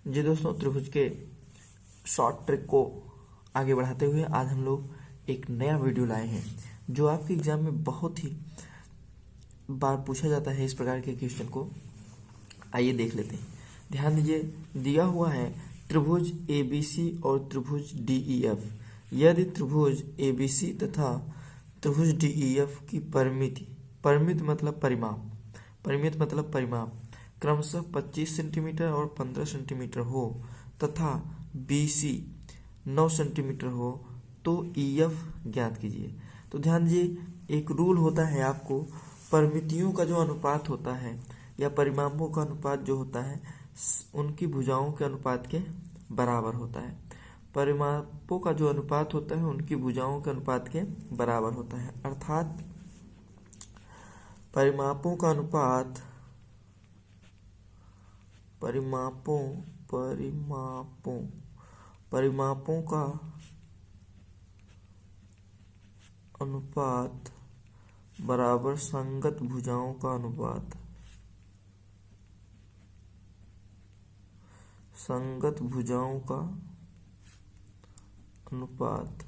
जी दोस्तों, त्रिभुज के शॉर्ट ट्रिक को आगे बढ़ाते हुए आज हम लोग एक नया वीडियो लाए हैं जो आपके एग्जाम में बहुत ही बार पूछा जाता है। इस प्रकार के क्वेश्चन को आइए देख लेते हैं। ध्यान दीजिए, दिया हुआ है त्रिभुज ABC और त्रिभुज DEF। यदि त्रिभुज ABC तथा त्रिभुज DEF की परिमित मतलब परिमाप क्रमशः 25 सेंटीमीटर और 15 सेंटीमीटर हो तथा BC 9 सेंटीमीटर हो तो EF ज्ञात कीजिए। तो ध्यान दीजिए, एक रूल होता है, आपको परिमितियों का जो अनुपात होता है या परिमापों का अनुपात जो होता है उनकी भुजाओं के अनुपात के बराबर होता है। परिमापों का जो अनुपात होता है उनकी भुजाओं के अनुपात के बराबर होता है, अर्थात परिमापों का अनुपात परिमापों का अनुपात बराबर संगत भुजाओं का अनुपात। संगत भुजाओं का अनुपात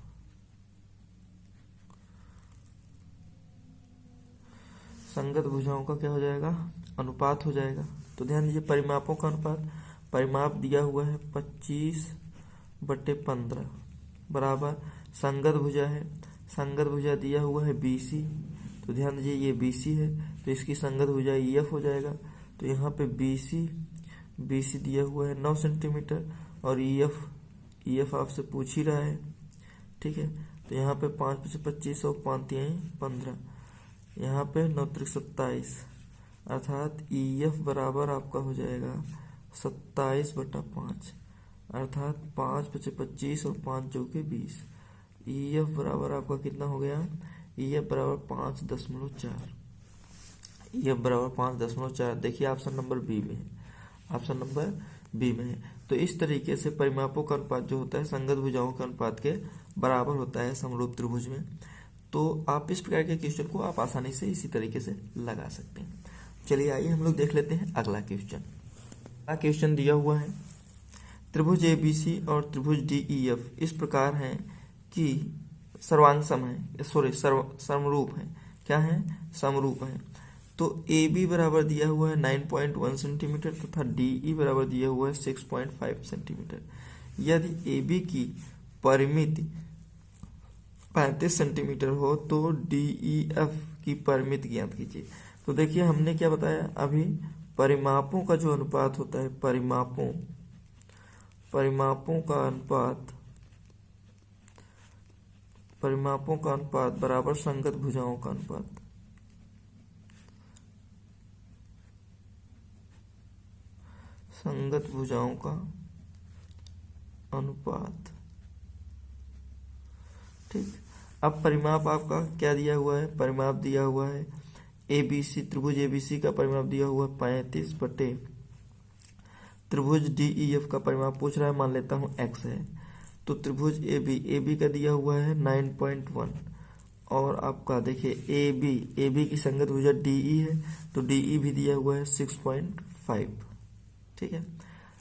संगत भुजाओं का क्या हो जाएगा? अनुपात हो जाएगा। तो ध्यान दीजिए, परिमापों का अनुपात, परिमाप दिया हुआ है 25/15 बराबर संगत भुजा है, संगत भुजा दिया हुआ है BC। तो ध्यान दीजिए, ये BC है तो इसकी संगत भुजा EF हो जाएगा। तो यहाँ पे BC दिया हुआ है 9 सेंटीमीटर और EF आपसे पूछ ही रहा है, ठीक है। तो यहाँ पे 5×25 और 5×3=15, यहाँ पे 9×3=27, अर्थात EF बराबर आपका हो जाएगा 27/5, अर्थात 5×25 और 5×4=20। EF बराबर आपका कितना हो गया? EF बराबर 5.4। EF बराबर 5.4। देखिए ऑप्शन नंबर बी में है, ऑप्शन नंबर बी में है। तो इस तरीके से परिमापों का अनुपात जो होता है संगत भुजाओं के अनुपात के बराबर होता है समरूप त्रिभुज में। तो आप इस प्रकार के क्वेश्चन को आप आसानी से इसी तरीके से लगा सकते हैं। चलिए आइए हम लोग देख लेते हैं अगला क्वेश्चन। अगला क्वेश्चन दिया हुआ है त्रिभुज ABC और त्रिभुज DEF इस प्रकार हैं कि सर्वांगसम है, समरूप है। क्या है? समरूप है। तो AB बराबर दिया हुआ है 9.1 सेंटीमीटर तथा DE बराबर दिया हुआ है 6.5 सेंटीमीटर। यदि AB की परिमिति 35 सेंटीमीटर हो तो DEF की परिमिति ज्ञात कीजिए। तो देखिए, हमने क्या बताया अभी, परिमापों का जो अनुपात होता है, परिमापों का अनुपात बराबर संगत भुजाओं का अनुपात। संगत भुजाओं का अनुपात, ठीक। अब परिमाप आपका क्या दिया हुआ है? परिमाप दिया हुआ है ABC, त्रिभुज ABC का परिमाप दिया हुआ है 35 बटे त्रिभुज DEF का परिमाप पूछ रहा है, मान लेता हूँ X है। तो त्रिभुज AB का दिया हुआ है 9.1 और आपका देखिए AB की संगत भुजा DE है तो DE भी दिया हुआ है 6.5, ठीक है।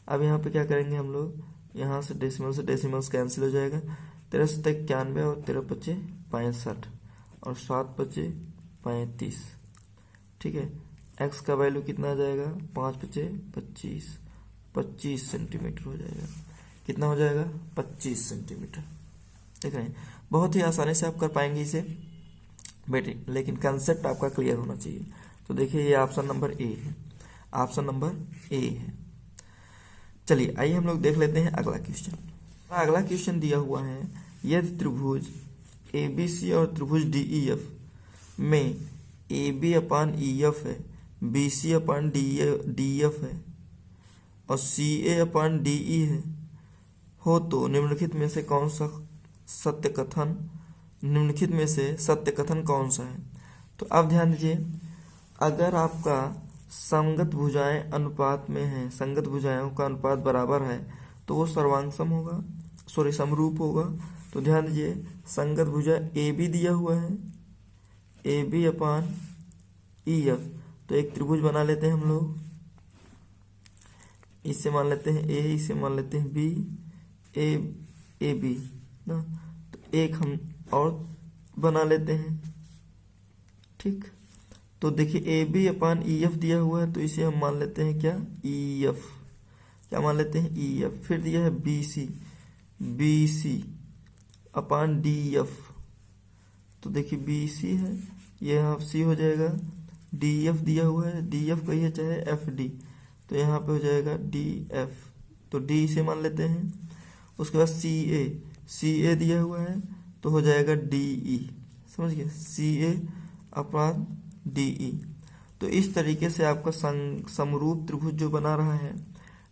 अब यहाँ पे क्या करेंगे हम लोग, यहाँ से डेसिमल्स कैंसिल हो जाएगा। 13×91 और 13×5=65 और 7×5=35, ठीक है। X का वैल्यू कितना आ जाएगा? 5×25, 25 सेंटीमीटर हो जाएगा। कितना हो जाएगा? 25 सेंटीमीटर। देख रहे हैं, बहुत ही आसानी से आप कर पाएंगे इसे बेटे, लेकिन कंसेप्ट आपका क्लियर होना चाहिए। तो देखिए, ये ऑप्शन नंबर ए है, ऑप्शन नंबर ए है। चलिए आइए हम लोग देख लेते हैं अगला क्वेश्चन। अगला क्वेश्चन दिया हुआ है, यदि त्रिभुज ABC और त्रिभुज DEF में AB/EF है, BC/DF है और CA/DE है हो तो निम्नलिखित में से सत्य कथन कौन सा है? तो अब ध्यान दीजिए, अगर आपका संगत भुजाएं अनुपात में है, संगत भुजाओं का अनुपात बराबर है तो वो सर्वांगसम होगा, समरूप होगा। तो ध्यान दीजिए, संगत भुजा AB दिया हुआ है, AB/EF, तो एक त्रिभुज बना लेते हैं हम लोग इसे मान लेते हैं ए, इसे मान लेते हैं बी, ए बी ना। तो एक हम और बना लेते हैं, ठीक। तो देखिए A B upon E F दिया हुआ है, तो इसे हम मान लेते हैं क्या, ई एफ। क्या मान लेते हैं, ई एफ। फिर दिया है बी सी अपान डी एफ। तो देखिए बी सी है, ये यहाँ सी हो जाएगा। डी एफ दिया हुआ है, डी एफ कहिए चाहे एफ डी, तो यहाँ पे हो जाएगा डी एफ। तो डी से मान लेते हैं। उसके बाद सी ए दिया हुआ है, तो हो जाएगा डी ई। समझ गए, सी ए अपॉन डी ई। तो इस तरीके से आपका समरूप त्रिभुज जो बना रहा है,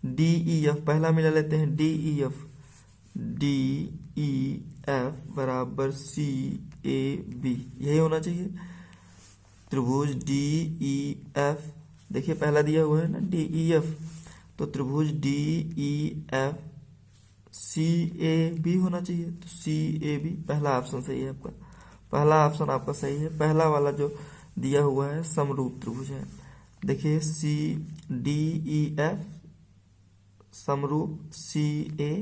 डी ई एफ पहला मिला लेते हैं, डी ई एफ बराबर सी ए बी, यही होना चाहिए त्रिभुज डी ई एफ। देखिए पहला दिया हुआ है ना डी ई एफ, तो त्रिभुज D E F C A B होना चाहिए। तो सी ए बी पहला ऑप्शन सही है आपका, पहला ऑप्शन आपका सही है। पहला वाला जो दिया हुआ है समरूप त्रिभुज है। देखिए सी डी ई एफ समरूप सी ए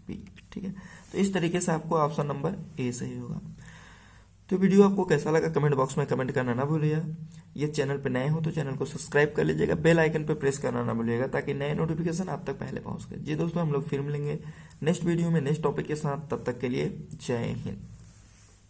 बी, ठीक है। तो इस तरीके से आपको ऑप्शन नंबर ए सही होगा। तो वीडियो आपको कैसा लगा कमेंट बॉक्स में कमेंट करना ना भूलिएगा। ये चैनल पे नए हो तो चैनल को सब्सक्राइब कर लीजिएगा, बेल आइकन पे प्रेस करना ना भूलिएगा ताकि नए नोटिफिकेशन आप तक पहले पहुंच गए। जी दोस्तों, हम लोग फिर मिलेंगे नेक्स्ट वीडियो में नेक्स्ट टॉपिक के साथ। तब तक के लिए जय हिंद।